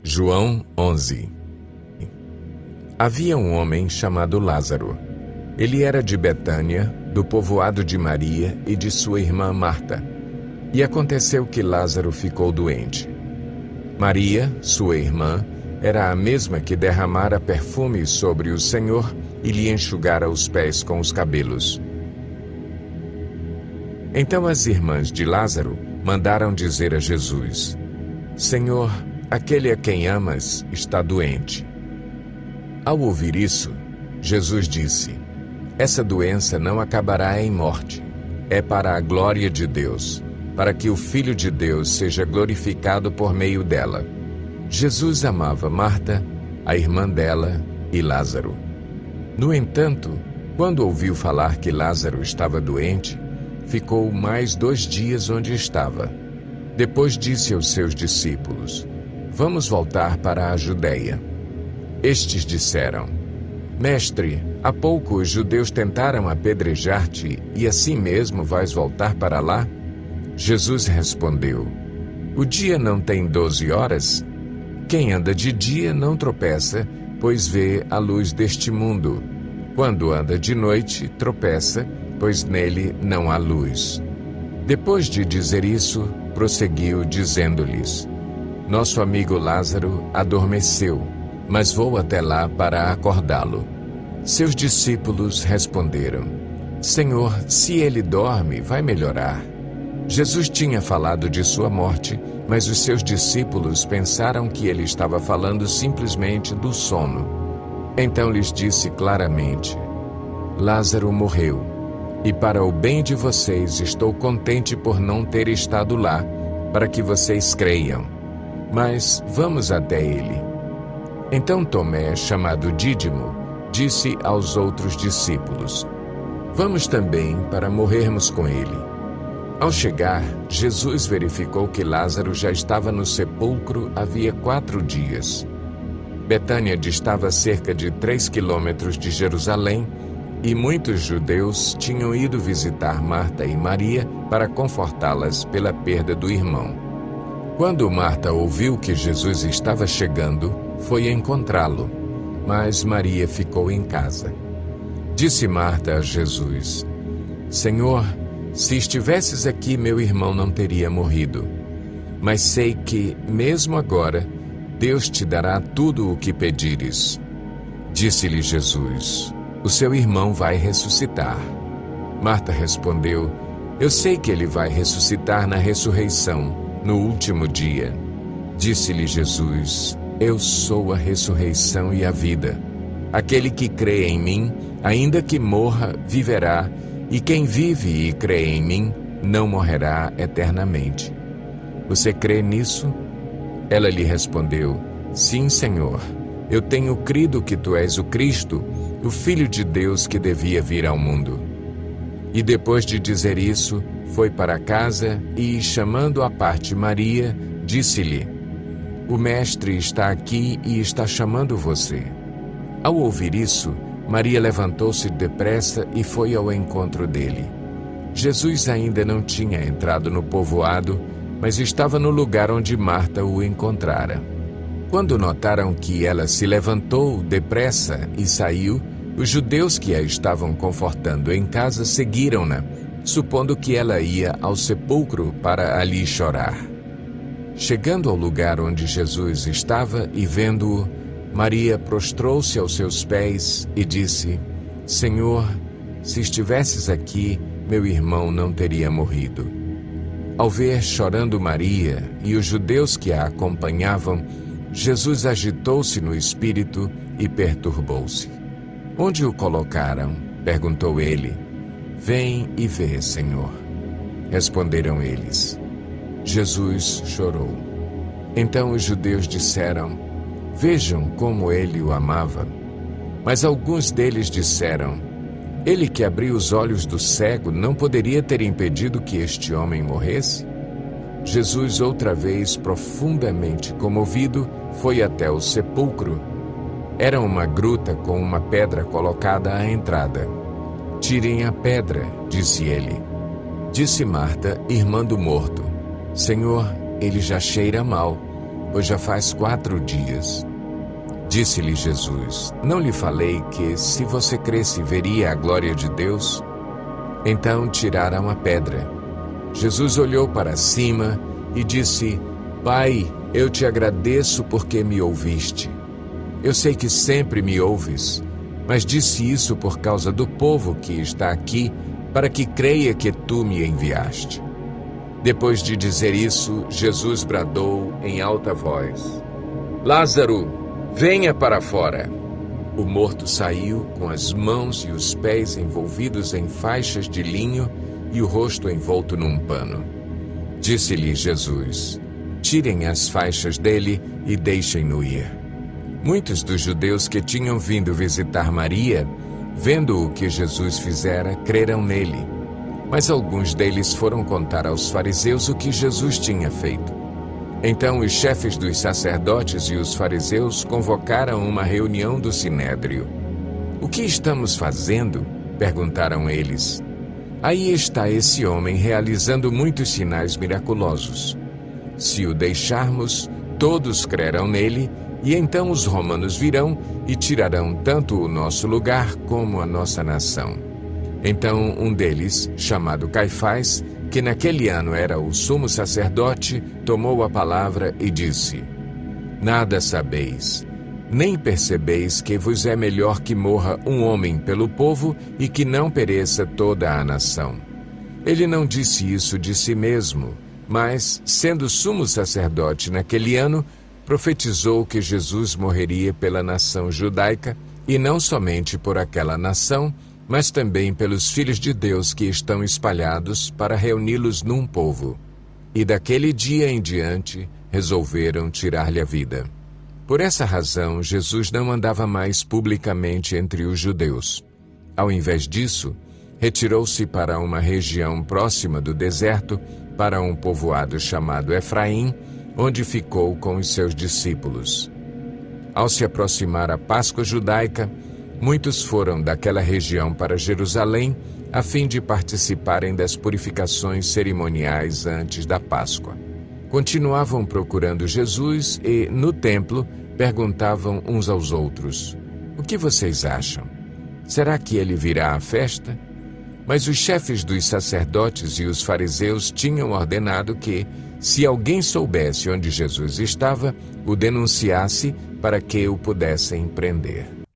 João 11. Havia um homem chamado Lázaro. Ele era de Betânia, do povoado de Maria e de sua irmã Marta. E aconteceu que Lázaro ficou doente. Maria, sua irmã, era a mesma que derramara perfume sobre o Senhor e lhe enxugara os pés com os cabelos. Então as irmãs de Lázaro mandaram dizer a Jesus: Senhor, aquele a quem amas está doente. Ao ouvir isso, Jesus disse: Essa doença não acabará em morte. É para a glória de Deus, para que o Filho de Deus seja glorificado por meio dela. Jesus amava Marta, a irmã dela, e Lázaro. No entanto, quando ouviu falar que Lázaro estava doente, ficou mais 2 dias onde estava. Depois disse aos seus discípulos: Vamos voltar para a Judeia. Estes disseram: Mestre, há pouco os judeus tentaram apedrejar-te e assim mesmo vais voltar para lá? Jesus respondeu: O dia não tem 12 horas? Quem anda de dia não tropeça, pois vê a luz deste mundo. Quando anda de noite, tropeça, pois nele não há luz. Depois de dizer isso, prosseguiu dizendo-lhes: Nosso amigo Lázaro adormeceu, mas vou até lá para acordá-lo. Seus discípulos responderam: Senhor, se ele dorme, vai melhorar. Jesus tinha falado de sua morte, mas os seus discípulos pensaram que ele estava falando simplesmente do sono. Então lhes disse claramente: Lázaro morreu, e para o bem de vocês estou contente por não ter estado lá, para que vocês creiam. Mas vamos até ele. Então Tomé, chamado Dídimo, disse aos outros discípulos: Vamos também para morrermos com ele. Ao chegar, Jesus verificou que Lázaro já estava no sepulcro havia 4 dias. Betânia distava cerca de 3 quilômetros de Jerusalém, e muitos judeus tinham ido visitar Marta e Maria para confortá-las pela perda do irmão. Quando Marta ouviu que Jesus estava chegando, foi encontrá-lo, mas Maria ficou em casa. Disse Marta a Jesus: Senhor, se estivesses aqui, meu irmão não teria morrido. Mas sei que, mesmo agora, Deus te dará tudo o que pedires. Disse-lhe Jesus: O seu irmão vai ressuscitar. Marta respondeu: Eu sei que ele vai ressuscitar na ressurreição, no último dia. Disse-lhe Jesus: Eu sou a ressurreição e a vida. Aquele que crê em mim, ainda que morra, viverá, e quem vive e crê em mim, não morrerá eternamente. Você crê nisso? Ela lhe respondeu: Sim, Senhor. Eu tenho crido que tu és o Cristo, o Filho de Deus que devia vir ao mundo. E depois de dizer isso, foi para casa e, chamando à parte Maria, disse-lhe: O Mestre está aqui e está chamando você. Ao ouvir isso, Maria levantou-se depressa e foi ao encontro dele. Jesus ainda não tinha entrado no povoado, mas estava no lugar onde Marta o encontrara. Quando notaram que ela se levantou depressa e saiu, os judeus que a estavam confortando em casa seguiram-na, supondo que ela ia ao sepulcro para ali chorar. Chegando ao lugar onde Jesus estava e vendo-o, Maria prostrou-se aos seus pés e disse: Senhor, se estivesses aqui, meu irmão não teria morrido. Ao ver chorando Maria e os judeus que a acompanhavam, Jesus agitou-se no espírito e perturbou-se. Onde o colocaram? Perguntou ele. Vem e vê, Senhor. Responderam eles. Jesus chorou. Então os judeus disseram: Vejam como ele o amava. Mas alguns deles disseram: Ele que abriu os olhos do cego não poderia ter impedido que este homem morresse? Jesus, outra vez profundamente comovido, foi até o sepulcro. Era uma gruta com uma pedra colocada à entrada. Tirem a pedra, disse ele. Disse Marta, irmã do morto: Senhor, ele já cheira mal, pois já faz 4 dias. Disse-lhe Jesus: Não lhe falei que, se você cresce, veria a glória de Deus? Então tiraram a pedra. Jesus olhou para cima e disse: Pai, eu te agradeço porque me ouviste. Eu sei que sempre me ouves, mas disse isso por causa do povo que está aqui, para que creia que tu me enviaste. Depois de dizer isso, Jesus bradou em alta voz: Lázaro, venha para fora. O morto saiu com as mãos e os pés envolvidos em faixas de linho e o rosto envolto num pano. Disse-lhe Jesus: Tirem as faixas dele e deixem-no ir. Muitos dos judeus que tinham vindo visitar Maria, vendo o que Jesus fizera, creram nele. Mas alguns deles foram contar aos fariseus o que Jesus tinha feito. Então os chefes dos sacerdotes e os fariseus convocaram uma reunião do sinédrio. O que estamos fazendo? Perguntaram eles. Aí está esse homem realizando muitos sinais miraculosos. Se o deixarmos, todos crerão nele, e então os romanos virão e tirarão tanto o nosso lugar como a nossa nação. Então um deles, chamado Caifás, que naquele ano era o sumo sacerdote, tomou a palavra e disse: Nada sabeis, nem percebeis que vos é melhor que morra um homem pelo povo e que não pereça toda a nação. Ele não disse isso de si mesmo, mas, sendo sumo sacerdote naquele ano, profetizou que Jesus morreria pela nação judaica, e não somente por aquela nação, mas também pelos filhos de Deus que estão espalhados para reuni-los num povo. E daquele dia em diante resolveram tirar-lhe a vida. Por essa razão, Jesus não andava mais publicamente entre os judeus. Ao invés disso, retirou-se para uma região próxima do deserto, para um povoado chamado Efraim, onde ficou com os seus discípulos. Ao se aproximar a Páscoa judaica, muitos foram daquela região para Jerusalém, a fim de participarem das purificações cerimoniais antes da Páscoa. Continuavam procurando Jesus e, no templo, perguntavam uns aos outros: O que vocês acham? Será que ele virá à festa? Mas os chefes dos sacerdotes e os fariseus tinham ordenado que, se alguém soubesse onde Jesus estava, o denunciasse para que o pudessem prender.